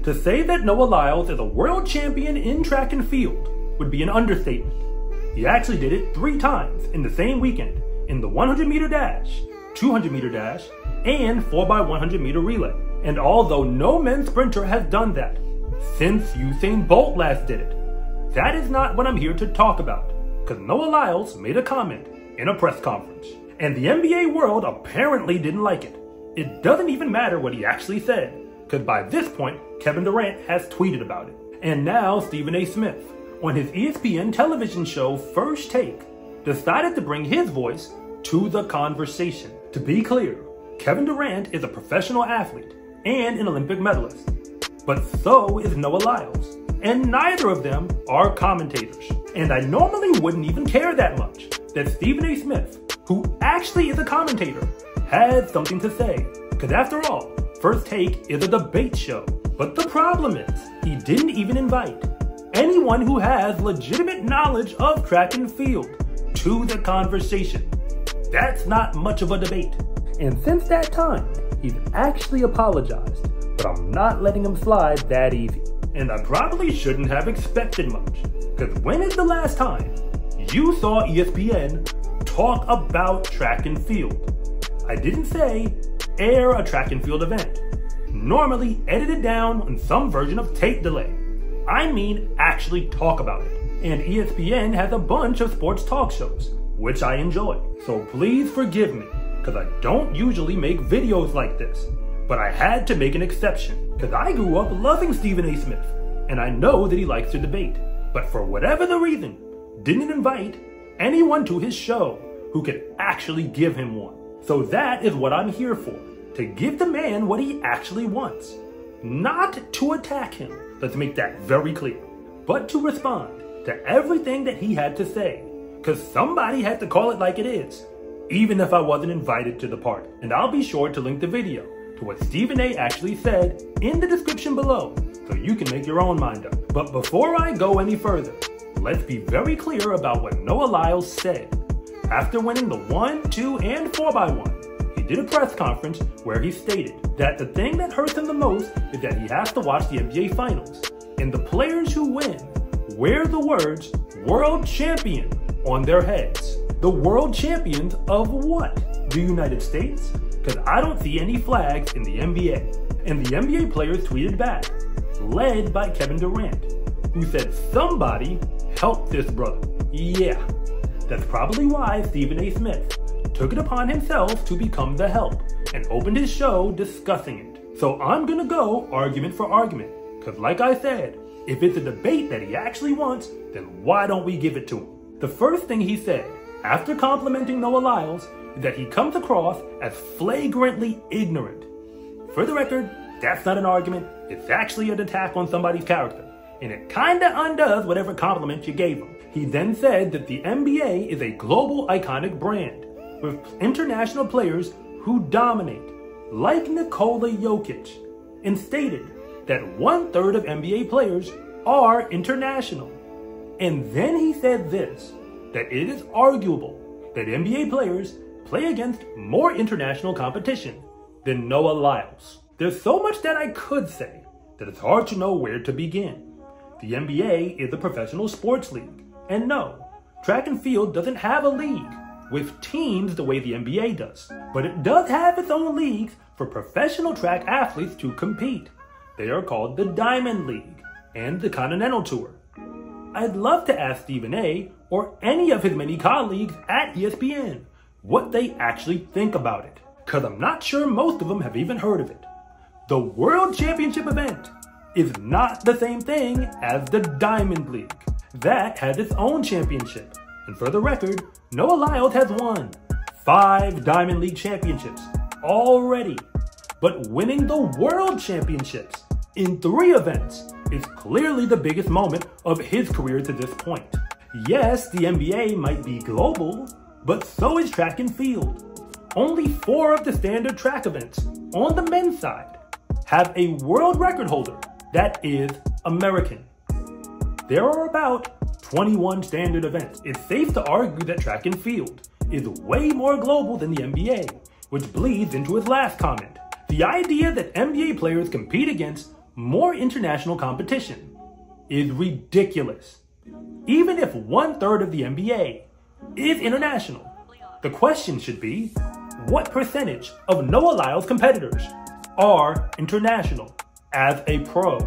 To say that Noah Lyles is a world champion in track and field would be an understatement. He actually did it 3 times in the same weekend, in the 100-meter dash, 200-meter dash, and 4x100 meter relay. And although no men's sprinter has done that since Usain Bolt last did it, that is not what I'm here to talk about, because Noah Lyles made a comment in a press conference, and the NBA world apparently didn't like it. It doesn't even matter what he actually said, because by this point, Kevin Durant has tweeted about it. And now Stephen A. Smith, on his ESPN television show First Take, decided to bring his voice to the conversation. To be clear, Kevin Durant is a professional athlete and an Olympic medalist, but so is Noah Lyles, and neither of them are commentators. And I normally wouldn't even care that much that Stephen A. Smith, who actually is a commentator, had something to say, because after all, First Take is a debate show. But the problem is, he didn't even invite anyone who has legitimate knowledge of track and field to the conversation. That's not much of a debate. And since that time, he's actually apologized, but I'm not letting him slide that easy. And I probably shouldn't have expected much, because when is the last time you saw ESPN talk about track and field? I didn't say air a track and field event, normally edited down on some version of tape delay. I mean actually talk about it. And ESPN has a bunch of sports talk shows, which I enjoy. So please forgive me, because I don't usually make videos like this. But I had to make an exception, because I grew up loving Stephen A. Smith, and I know that he likes to debate. But for whatever the reason, didn't invite anyone to his show who could actually give him one. So that is what I'm here for, to give the man what he actually wants. Not to attack him, let's make that very clear, but to respond to everything that he had to say, because somebody had to call it like it is, even if I wasn't invited to the party. And I'll be sure to link the video to what Stephen A. actually said in the description below, so you can make your own mind up. But before I go any further, let's be very clear about what Noah Lyles said. After winning the 1, 2, and 4x1, he did a press conference where he stated that the thing that hurts him the most is that he has to watch the NBA Finals, and the players who win wear the words World Champion on their heads. The world champions of what? The United States? Because I don't see any flags in the NBA. And the NBA players tweeted back, led by Kevin Durant, who said somebody help this brother. Yeah, that's probably why Stephen A. Smith took it upon himself to become the help and opened his show discussing it. So I'm gonna go argument for argument, because like I said, if it's a debate that he actually wants, then why don't we give it to him? The first thing he said, after complimenting Noah Lyles, is that he comes across as flagrantly ignorant. For the record, that's not an argument, it's actually an attack on somebody's character, and it kinda undoes whatever compliment you gave him. He then said that the NBA is a global iconic brand, with international players who dominate, like Nikola Jokic, and stated that 1/3 of NBA players are international. And then he said this, that it is arguable that NBA players play against more international competition than Noah Lyles. There's so much that I could say that it's hard to know where to begin. The NBA is a professional sports league, and no, track and field doesn't have a league with teams the way the NBA does, but it does have its own leagues for professional track athletes to compete. They are called the Diamond League and the Continental Tour. I'd love to ask Stephen A. or any of his many colleagues at ESPN what they actually think about it, because I'm not sure most of them have even heard of it. The World Championship event is not the same thing as the Diamond League. That has its own championship, and for the record, Noah Lyles has won 5 Diamond League championships already, but winning the World Championships in 3 events is clearly the biggest moment of his career to this point. Yes, the NBA might be global, but so is track and field. Only 4 of the standard track events on the men's side have a world record holder that is American. There are about 21 standard events. It's safe to argue that track and field is way more global than the NBA, which bleeds into his last comment. The idea that NBA players compete against more international competition is ridiculous. Even if 1/3 of the NBA is international, the question should be, what percentage of Noah Lyles competitors are international as a pro?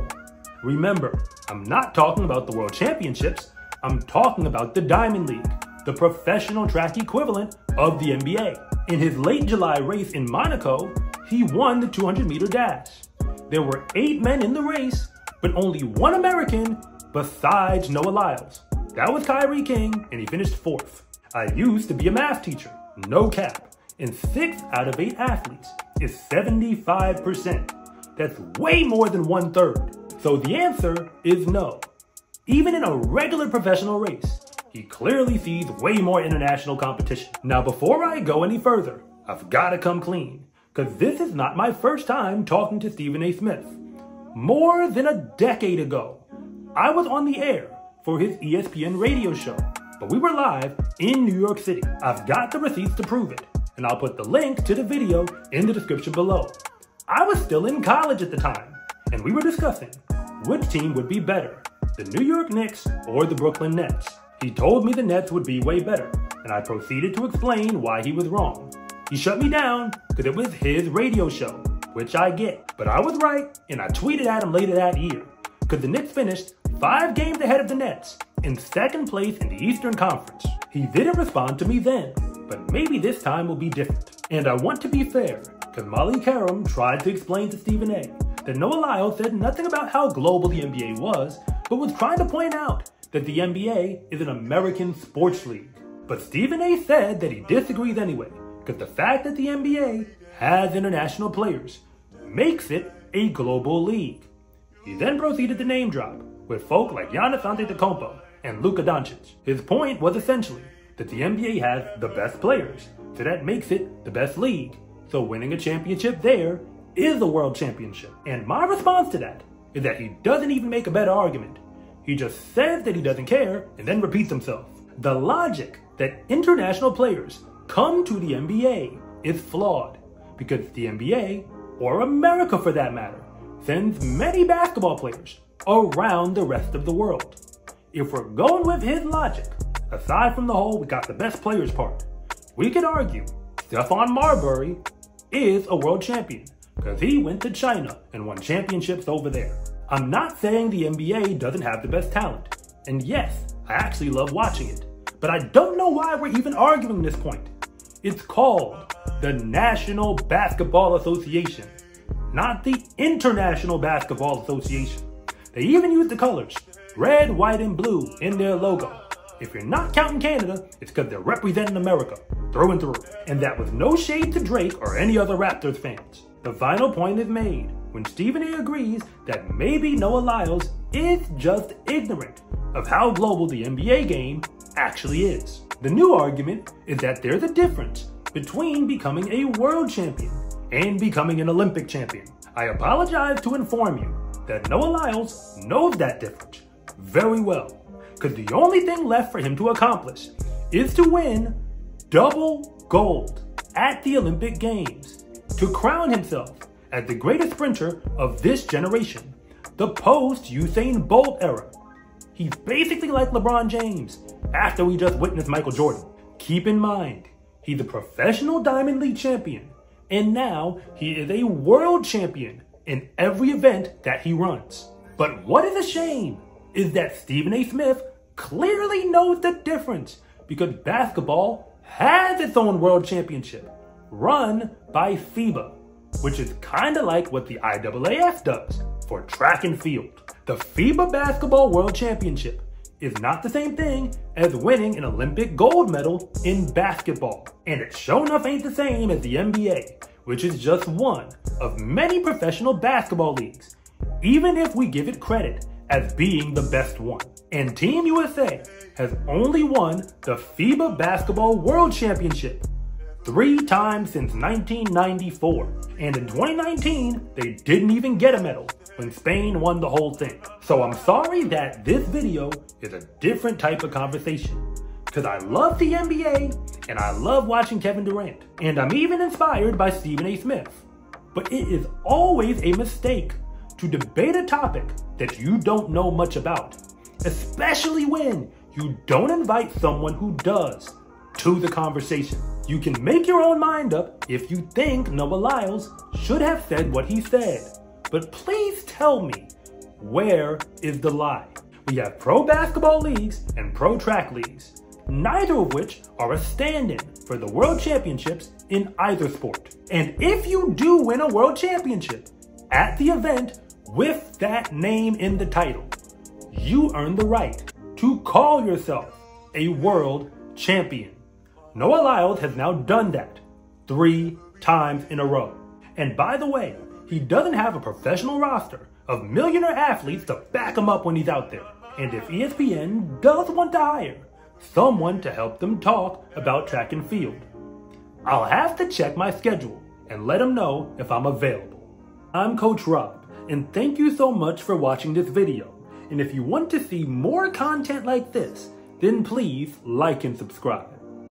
Remember, I'm not talking about the World Championships, I'm talking about the Diamond League, the professional track equivalent of the NBA. In his late July race in Monaco, he won the 200-meter dash. There were 8 men in the race, but only one American besides Noah Lyles. That was Kyrie King, and he finished 4th. I used to be a math teacher, no cap, and 6 out of 8 athletes is 75%. That's way more than 1/3. So the answer is no. Even in a regular professional race, he clearly sees way more international competition. Now, before I go any further, I've got to come clean, because this is not my first time talking to Stephen A. Smith. More than a decade ago, I was on the air for his ESPN radio show, but we were live in New York City. I've got the receipts to prove it, and I'll put the link to the video in the description below. I was still in college at the time, and we were discussing which team would be better, the New York Knicks or the Brooklyn Nets. He told me the Nets would be way better, and I proceeded to explain why he was wrong. He shut me down because it was his radio show, which I get. But I was right, and I tweeted at him later that year, because the Knicks finished 5 games ahead of the Nets in 2nd place in the Eastern Conference. He didn't respond to me then, but maybe this time will be different. And I want to be fair, because Molly Karam tried to explain to Stephen A. that Noah Lyles said nothing about how global the NBA was, but was trying to point out that the NBA is an American sports league. But Stephen A. said that he disagrees anyway, because the fact that the NBA has international players makes it a global league. He then proceeded to name drop with folk like Giannis Antetokounmpo and Luka Doncic. His point was essentially that the NBA has the best players, so that makes it the best league. So winning a championship there is a world championship. And my response to that is that he doesn't even make a better argument. He just says that he doesn't care and then repeats himself. The logic that international players come to the NBA is flawed, because the NBA, or America for that matter, sends many basketball players around the rest of the world. If we're going with his logic, aside from the whole we got the best players part, we could argue Stephon Marbury is a world champion because he went to China and won championships over there. I'm not saying the NBA doesn't have the best talent, and yes, I actually love watching it, but I don't know why we're even arguing this point. It's called the National Basketball Association, not the International Basketball Association. They even use the colors red, white, and blue in their logo. If you're not counting Canada, it's because they're representing America through and through. And that was no shade to Drake or any other Raptors fans. The final point is made when Stephen A. agrees that maybe Noah Lyles is just ignorant of how global the NBA game actually is. The new argument is that there's a difference between becoming a world champion and becoming an Olympic champion. I apologize to inform you that Noah Lyles knows that difference very well, because the only thing left for him to accomplish is to win double gold at the Olympic Games, to crown himself as the greatest sprinter of this generation, the post-Usain Bolt era. He's basically like LeBron James after we just witnessed Michael Jordan. Keep in mind, he's a professional Diamond League champion, and now he is a world champion in every event that he runs. But what is a shame is that Stephen A. Smith clearly knows the difference, because basketball has its own world championship run by FIBA, which is kind of like what the IAAF does for track and field. The FIBA Basketball World Championship is not the same thing as winning an Olympic gold medal in basketball. And it sure enough ain't the same as the NBA, which is just one of many professional basketball leagues, even if we give it credit as being the best one. And Team USA has only won the FIBA Basketball World Championship 3 times since 1994. And in 2019, they didn't even get a medal when Spain won the whole thing. So I'm sorry that this video is a different type of conversation, because I love the NBA and I love watching Kevin Durant. And I'm even inspired by Stephen A. Smith. But it is always a mistake to debate a topic that you don't know much about, especially when you don't invite someone who does to the conversation. You can make your own mind up if you think Noah Lyles should have said what he said, but please tell me, where is the lie? We have pro basketball leagues and pro track leagues, neither of which are a stand-in for the World Championships in either sport. And if you do win a World Championship at the event with that name in the title, you earn the right to call yourself a world champion. Noah Lyles has now done that 3 times in a row. And by the way, he doesn't have a professional roster of millionaire athletes to back him up when he's out there. And if ESPN does want to hire someone to help them talk about track and field, I'll have to check my schedule and let him know if I'm available. I'm Coach Rob, and thank you so much for watching this video. And if you want to see more content like this, then please like and subscribe.